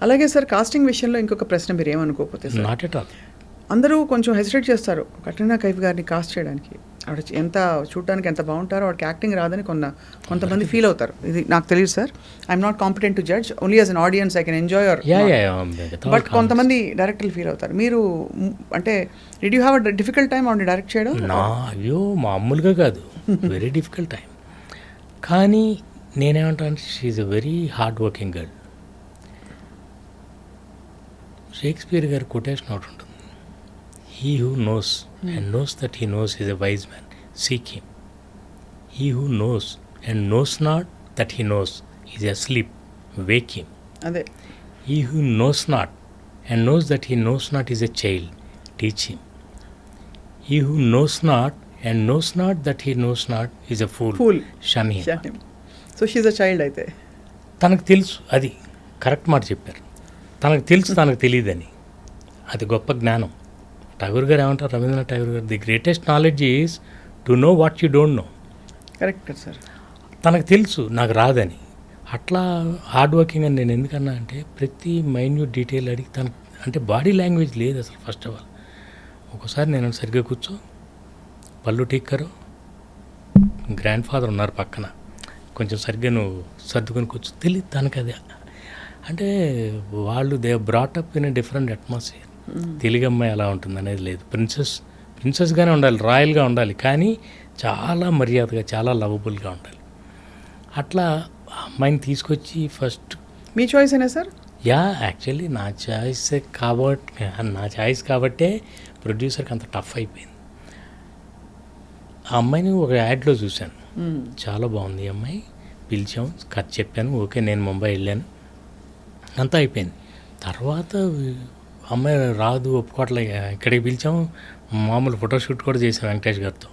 అలాగే sir casting విషయంలో ఇంకొక ప్రశ్న మీరు ఏమనుకోకపోతే సార్, నాట్ ఎట్ ఆల్. అందరూ కొంచెం హెసిటేట్ చేస్తారు కట్రీనా కైఫ్ గారిని కాస్ట్ చేయడానికి. ఆవిడ ఎంత చూడడానికి ఎంత బాగుంటారో ఆవిడకి యాక్టింగ్ రాదని కొంతమంది ఫీల్ అవుతారు. ఇది నాకు తెలియదు sir, I'm not competent to judge, only as an audience I can enjoy your. But కొంతమంది డైరెక్టర్లు ఫీల్ అవుతారు. మీరు అంటే did you have a difficult time ఆవిడని డైరెక్ట్ చేయడం? అయ్యో మామూలుగా కాదు, వెరీ డిఫికల్ట్ టైం. కానీ నేనేమంటాను, she's a very hard working girl. Shakespeare గారి కొటేషన్ ఒకటి ఉంటుంది, he who knows and knows that he knows is a wise man, seek him. He who knows and knows not that he knows is asleep, wake him. అదే. He who knows not and knows that he knows not is a child, teach him. He who knows not and knows not that he knows not is a fool, shun him. So she's a child. అయితే తనకు తెలుసు, అది correct మాట చెప్పారు, తనకు తెలుసు తనకు తెలియదని, అది గొప్ప జ్ఞానం. ఠాగూర్ గారు ఏమంటారు, రవీంద్రనాథ్ ఠాగూర్ గారు, the greatest knowledge is to know what you don't no. Correct sir. తనకు తెలుసు నాకు రాదని. అట్లా హార్డ్ వర్కింగ్ అని నేను ఎందుకన్నా అంటే, ప్రతి మైన్యూట్ డీటెయిల్ అడిగి తనకు అంటే బాడీ లాంగ్వేజ్ లేదు అసలు. ఫస్ట్ ఆఫ్ ఆల్ ఒక్కోసారి నేను సరిగ్గా కూర్చో, పళ్ళు టీక్కరు, గ్రాండ్ ఫాదర్ ఉన్నారు పక్కన, కొంచెం సరిగ్గా నువ్వు సర్దుకొని కూర్చో, తెలియదు తనకు అది. అంటే వాళ్ళు they brought up in a different atmosphere. Telugu అమ్మాయి ఎలా ఉంటుంది అనేది లేదు. ప్రిన్సెస్గానే ఉండాలి, రాయల్గా ఉండాలి, కానీ చాలా మర్యాదగా, చాలా లవబుల్గా ఉండాలి. అట్లా అమ్మాయిని తీసుకొచ్చి ఫస్ట్. మీ చాయిస్ అయినా సార్? యా, యాక్చువల్లీ నా చాయిస్ కాబట్టే ప్రొడ్యూసర్కి అంత టఫ్ అయిపోయింది. ఆ అమ్మాయిని ఒక యాడ్లో చూశాను, చాలా బాగుంది ఈ అమ్మాయి, పిలిచాం, కథ చెప్పాను, ఓకే, నేను ముంబై వెళ్ళాను, అంతా అయిపోయింది. తర్వాత అమ్మాయి రాదు, ఒప్పుకోవట్లే, ఇక్కడికి పిలిచాం, మామూలు ఫోటోషూట్ కూడా చేసాం వెంకటేష్ గారితో.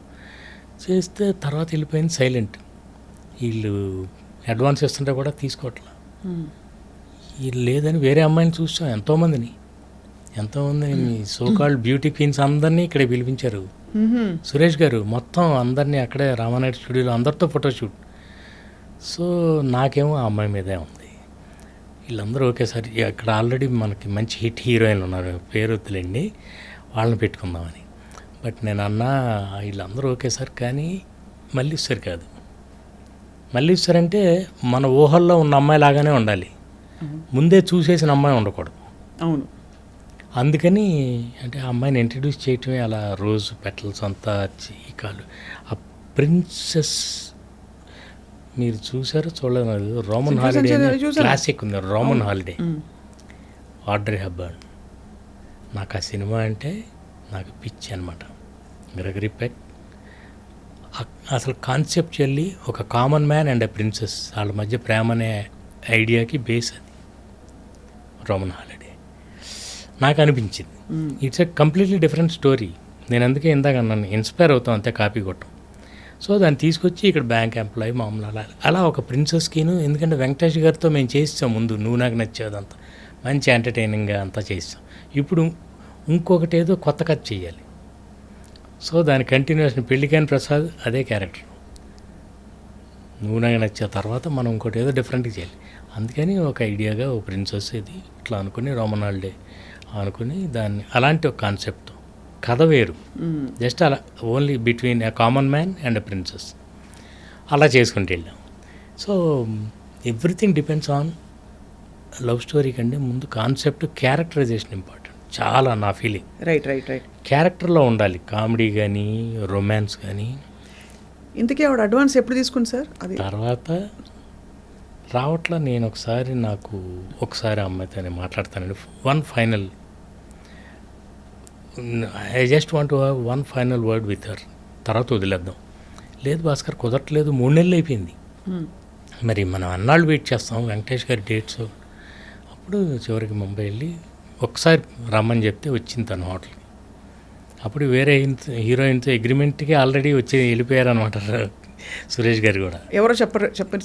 చేస్తే తర్వాత వెళ్ళిపోయింది సైలెంట్. వీళ్ళు అడ్వాన్స్ ఇస్తుంటే కూడా తీసుకోవట్లా. వీళ్ళు లేదని వేరే అమ్మాయిని చూసాం, ఎంతోమందిని సోకాల్డ్ బ్యూటీ క్వీన్స్ అందరినీ ఇక్కడే పిలిపించారు. సురేష్ గారు మొత్తం అందరినీ అక్కడే రామానాయుడు స్టూడియోలో అందరితో ఫోటోషూట్. సో నాకేమో ఆ అమ్మాయి మీదే ఉంది. వీళ్ళందరూ ఒకేసారి అక్కడ ఆల్రెడీ మనకి మంచి హిట్ హీరోయిన్లు ఉన్నారు, పేరు వద్దులేండి, వాళ్ళని పెట్టుకుందామని. బట్ నేను అన్నా వీళ్ళందరూ ఒకేసారి, కానీ మల్లీశ్వరి కాదు. మల్లీశ్వరి అంటే మన ఊహల్లో ఉన్న అమ్మాయి లాగానే ఉండాలి, ముందే చూసేసిన అమ్మాయి ఉండకూడదు. అవును. అందుకని అంటే ఆ అమ్మాయిని ఇంట్రడ్యూస్ చేయటమే అలా, రోజు పెటల్స్ అంతా చీకాలు. ఆ ప్రిన్సెస్ మీరు చూసారో చూడలేదు, రోమన్ హాలిడే క్లాసిక్ ఉంది, రోమన్ హాలిడే, ఆడ్రీ హెప్బర్న్. నాకు ఆ సినిమా అంటే నాకు పిచ్చి అనమాట. గ్రెగరీ పెక్ అసలు కాన్సెప్చువల్లీ ఒక common man and a princess, వాళ్ళ మధ్య ప్రేమ అనే ఐడియాకి బేస్ అది రోమన్ హాలిడే. నాకు అనిపించింది it's a completely different story. నేను అందుకే ఇందాక నన్ను ఇన్స్పైర్ అవుతాం అంతే, కాపీ కొట్టం. సో దాన్ని తీసుకొచ్చి ఇక్కడ బ్యాంక్ ఎంప్లాయీ మామూలు అలా ఒక ప్రిన్సెస్కిను, ఎందుకంటే వెంకటేష్ గారితో మేము చేస్తాం ముందు, నువ్వు నాకు నచ్చేదంతా మంచి ఎంటర్టైనింగ్గా అంతా చేస్తాం. ఇప్పుడు ఇంకొకటి ఏదో కొత్త కథ చేయాలి. సో దాని కంటిన్యూషన్ పెళ్ళికాని ప్రసాద్ అదే క్యారెక్టర్, నువ్వు నాకు నచ్చే తర్వాత మనం ఇంకోటి ఏదో డిఫరెంట్గా చేయాలి. అందుకని ఒక ఐడియాగా ఒక ప్రిన్సెస్ ఇది ఇట్లా అనుకుని రోమన్ హాలిడే అనుకుని దాన్ని అలాంటి ఒక కాన్సెప్ట్, కథ వేరు, జస్ట్ అలా only between a common man and a princess అలా చేసుకుంటూ వెళ్ళాం. So everything depends on love story కంటే ముందు కాన్సెప్ట్, క్యారెక్టరైజేషన్ ఇంపార్టెంట్ చాలా, నా ఫీలింగ్. రైట్. క్యారెక్టర్లో ఉండాలి, కామెడీ కానీ రొమాన్స్ కానీ. ఇంతకీ ఆవిడ అడ్వాన్స్ ఎప్పుడు తీసుకుంది సార్? అది తర్వాత రావట్లా. నేను ఒకసారి అమ్మాయితోనే మాట్లాడతానండి, one final, I just want to have one final word with her, తర్వాత వదిలేద్దాం. లేదు భాస్కర్ కుదరట్లేదు, 3 నెలలు అయిపోయింది, మరి మనం అన్నాళ్ళు వెయిట్ చేస్తాం వెంకటేష్ గారి డేట్స్. అప్పుడు చివరికి ముంబై వెళ్ళి ఒకసారి రమ్మని చెప్తే వచ్చింది తను హోటల్కి. అప్పుడు వేరే హీరోయిన్తో అగ్రిమెంట్కి ఆల్రెడీ వచ్చి వెళ్ళిపోయారు అనమాట సురేష్ గారు కూడా. ఎవరో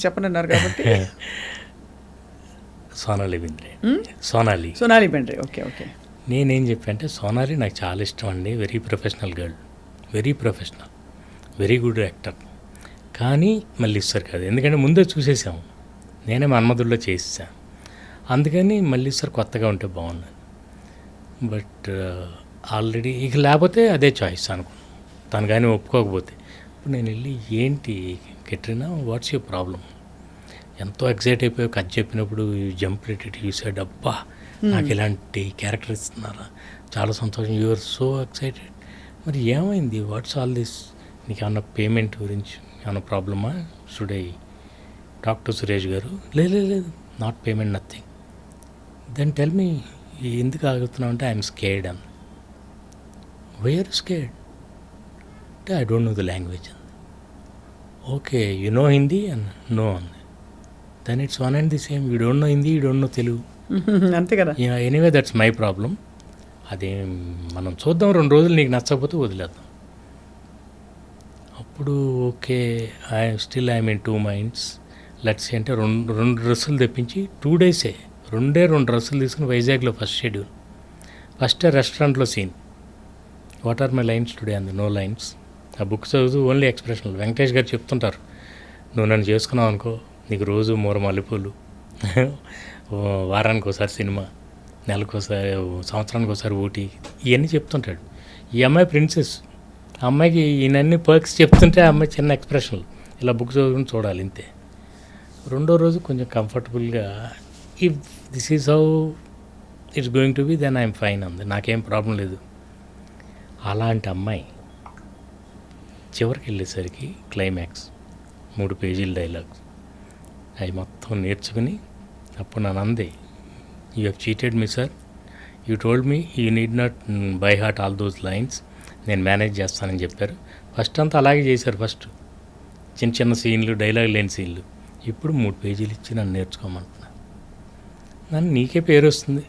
చెప్పనన్నారు కాబట్టి సోనాలి బెంద్రే. సోనాలి బెంద్రే. ఓకే. నేనేం చెప్పానంటే, సోనాలి నాకు చాలా ఇష్టం అండి, very professional girl, very professional, very good actor. కానీ మళ్ళీ ఇస్తారు కాదు, ఎందుకంటే ముందే చూసేసాము, నేనే మన్మధుల్లో చేసేసాను. అందుకని మళ్ళీ సార్ కొత్తగా ఉంటే బాగుంది. బట్ ఆల్రెడీ ఇక లేకపోతే అదే చాయిస్ అనుకున్నాను. తను కానీ ఒప్పుకోకపోతే ఇప్పుడు నేను వెళ్ళి ఏంటి కెట్రినా వాట్స్ యువర్ ప్రాబ్లం, ఎంతో ఎక్సైట్ అయిపోయి కథ చెప్పినప్పుడు జంప్ రేటెడ్ యూ సెడ్ అబ్బా నాకు ఇలాంటి క్యారెక్టర్ ఇస్తున్నారా, చాలా సంతోషం, యు ఆర్ సో ఎక్సైటెడ్. మరి ఏమైంది, వాట్స్ ఆల్ దిస్, నీకు ఏమన్నా పేమెంట్ గురించి ఏమన్నా ప్రాబ్లమా, should I talk to Suresh garu? లేదు not payment, nothing. Then tell me ఎందుకు ఆగుతున్నావు అంటే ఐఎమ్ స్కేర్డ్ అని. వై ఆర్ స్కేర్డ్ అంటే I don't know the language అంది. Okay you know Hindi and no అంది. Then it's one and the same, you don't know Hindi, you don't know Telugu. అంతే కదా. Anyway that's my problem. అదే మనం చూద్దాం, 2 రోజులు నీకు నచ్చకపోతే వదిలేద్దాం. అప్పుడు okay I'm in 2 minds. Let's అంటే రెండు డ్రెస్సులు తెప్పించి 2 డేసే 2 డ్రెస్సులు తీసుకుని వైజాగ్లో ఫస్ట్ షెడ్యూల్. ఫస్ట్ రెస్టారెంట్లో scene, what are my lines today అంది. No lines. ఆ బుక్ చదువుతూ ఓన్లీ ఎక్స్ప్రెషన్లు. వెంకటేష్ గారు చెప్తుంటారు, నువ్వు నన్ను చేసుకున్నావు అనుకో నీకు రోజు 3 మల్లెపూలు, వారానికి ఒకసారి సినిమా, నెలకోసారి, సంవత్సరానికి ఒకసారి ఊటీ, ఇవన్నీ చెప్తుంటాడు. ఈ అమ్మాయి ప్రిన్సెస్, ఆ అమ్మాయికి ఈయనన్ని పర్క్స్ చెప్తుంటే ఆ అమ్మాయి చిన్న ఎక్స్ప్రెషన్లు ఇలా బుక్ చదువుకుని చూడాలి ఇంతే. 2వ రోజు కొంచెం కంఫర్టబుల్గా if this is how it's going to be then I'm fine అంది. నాకేం ప్రాబ్లం లేదు. అలాంటి అమ్మాయి చివరికి వెళ్ళేసరికి క్లైమాక్స్ 3 పేజీల డైలాగ్స్ అవి మొత్తం నేర్చుకుని అప్పుడు నన్ను అంది, you have cheated me sir, you told me you need not by heart all those lines, నేను మేనేజ్ చేస్తానని చెప్పారు. ఫస్ట్ అంతా అలాగే చేశారు. ఫస్ట్ చిన్న సీన్లు, డైలాగ్ లేని సీన్లు. ఇప్పుడు 3 పేజీలు ఇచ్చి నన్ను నేర్చుకోమంటున్నా. నన్ను నీకే పేరు వస్తుంది,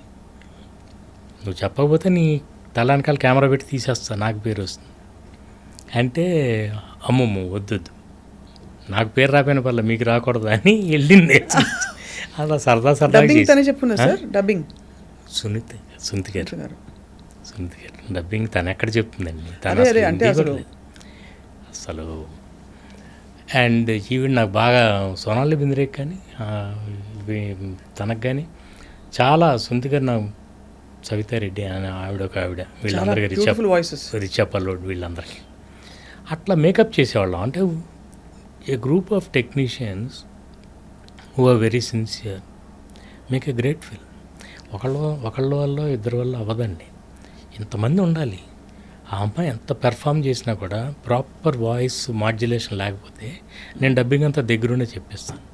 నువ్వు చెప్పకపోతే నీ తల వెనకాల కెమెరా పెట్టి తీసేస్తా, నాకు పేరు వస్తుంది అంటే అమ్మమ్మ వద్దు, నాకు పేరు రాపోయిన పర్లే మీకు రాకూడదు అని వెళ్ళింది. అలా సరదా చెప్పున్నా సార్. డబ్బింగ్ సునీత గారు డబ్బింగ్ తను ఎక్కడ చెప్తుందండి, అంటే అసలు. అండ్ ఈవిడ నాకు బాగా సోనాలి బింద్రేకి కానీ తనకు కానీ చాలా, సునీత గారు నాకు, సవితారెడ్డి అని ఆవిడ వీళ్ళందరికీ రిచా పల్లోడ్ వీళ్ళందరికీ అట్లా మేకప్ చేసేవాళ్ళం. అంటే a group of technicians who are very sincere make a great film. ఒకళ్ళ వల్ల ఇద్దరి వల్ల అవ్వదండి, ఇంతమంది ఉండాలి. ఆ అమ్మాయి ఎంత పెర్ఫామ్ చేసినా కూడా ప్రాపర్ వాయిస్ మాడ్యులేషన్ లేకపోతే నేను డబ్బింగ్ అంతా దగ్గరుండే చెప్పిస్తాను.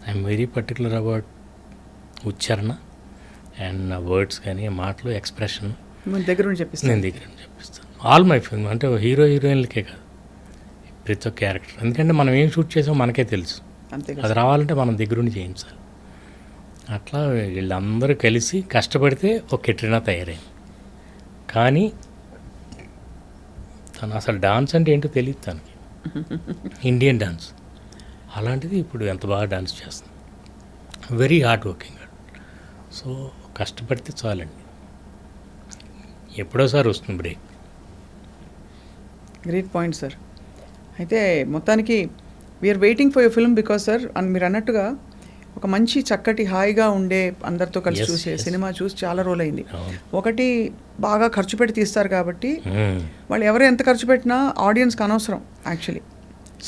ఐఎమ్ వెరీ పర్టికులర్ అబౌట్ ఉచ్చారణ అండ్ నా వర్డ్స్ కానీ, మాటలు, ఎక్స్ప్రెషన్ నేను దగ్గరుండి చెప్పిస్తాను. ఆల్ మై ఫిల్మ్ అంటే హీరోయిన్లకే కాదు, ప్రతి ఒక్క క్యారెక్టర్. ఎందుకంటే మనం ఏం షూట్ చేసామో మనకే తెలుసు, అది రావాలంటే మనం దగ్గరుండి చేయించాలి. అట్లా వీళ్ళందరూ కలిసి కష్టపడితే ఒక కెట్రినా తయారైంది. కానీ తను అసలు డాన్స్ అంటే ఏంటో తెలియదు తనకి, ఇండియన్ డాన్స్. అలాంటిది ఇప్పుడు ఎంత బాగా డాన్స్ చేస్తుంది. Very hard working. సో కష్టపడితే చాలండి, ఎప్పుడోసారి వస్తుంది బ్రేక్. Great point sir. అయితే మొత్తానికి we're waiting for your film because sir మీరు అన్నట్టుగా ఒక మంచి చక్కటి హాయిగా ఉండే అందరితో కలిసి చూసే సినిమా చూసి చాలా రోజులైంది. ఒకటి బాగా ఖర్చు పెట్టి తీస్తారు కాబట్టి వాళ్ళు ఎవరు ఎంత ఖర్చు పెట్టినా ఆడియన్స్కి అనవసరం. యాక్చువల్లీ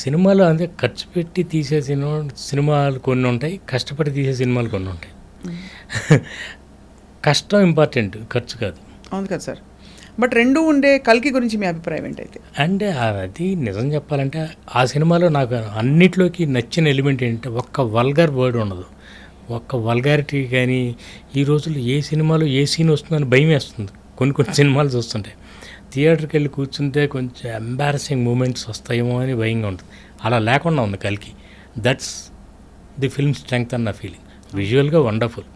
సినిమాలో అంటే ఖర్చు పెట్టి తీసే సినిమాలు కొన్ని ఉంటాయి, కష్టపడి తీసే సినిమాలు కొన్ని ఉంటాయి. కష్టం ఇంపార్టెంట్, ఖర్చు కాదు. అవును కదా సార్. బట్ రెండు ఉండే కల్కి గురించి మీ అభిప్రాయం ఏంటైతే? అంటే అది నిజం చెప్పాలంటే ఆ సినిమాలో నాకు అన్నిట్లోకి నచ్చిన ఎలిమెంట్ ఏంటంటే ఒక్క వల్గర్ వర్డ్ ఉండదు, ఒక్క వల్గారిటీ. కానీ ఈ రోజుల్లో ఏ సినిమాలో ఏ సీన్ వస్తుందని భయం వేస్తుంది. కొన్ని సినిమాలు చూస్తుంటే థియేటర్కి వెళ్ళి కూర్చుంటే కొంచెం ఎంబారసింగ్ మూమెంట్స్ వస్తాయేమో అని భయంగా ఉంటుంది. అలా లేకుండా ఉంది కల్కి. దట్స్ ది ఫిల్మ్ స్ట్రెంగ్త్ అన్న ఫీలింగ్. విజువల్గా వండర్ఫుల్.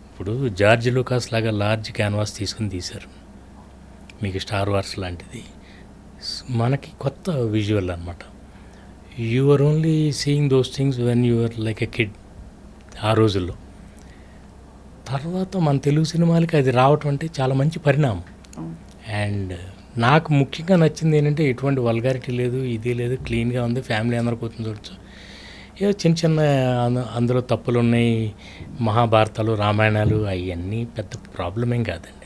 ఇప్పుడు జార్జ్ లూకాస్ లాగా లార్జ్ క్యాన్వాస్ తీసుకుని తీశారు, మీకు స్టార్ వార్స్ లాంటిది. మనకి కొత్త విజువల్ అనమాట. You are only seeing those things when you are like a kid ఆ రోజుల్లో. తర్వాత మన తెలుగు సినిమాలకి అది రావటం అంటే చాలా మంచి పరిణామం. అండ్ నాకు ముఖ్యంగా నచ్చింది ఏంటంటే ఎటువంటి వల్గారిటీ లేదు, ఇది లేదు, క్లీన్గా ఉంది, ఫ్యామిలీ అందరూ కూర్చొని చూడొచ్చు. ఏదో చిన్న చిన్న అందులో తప్పులు ఉన్నాయి, మహాభారతాలు రామాయణాలు అవన్నీ పెద్ద ప్రాబ్లం ఏం కాదండి.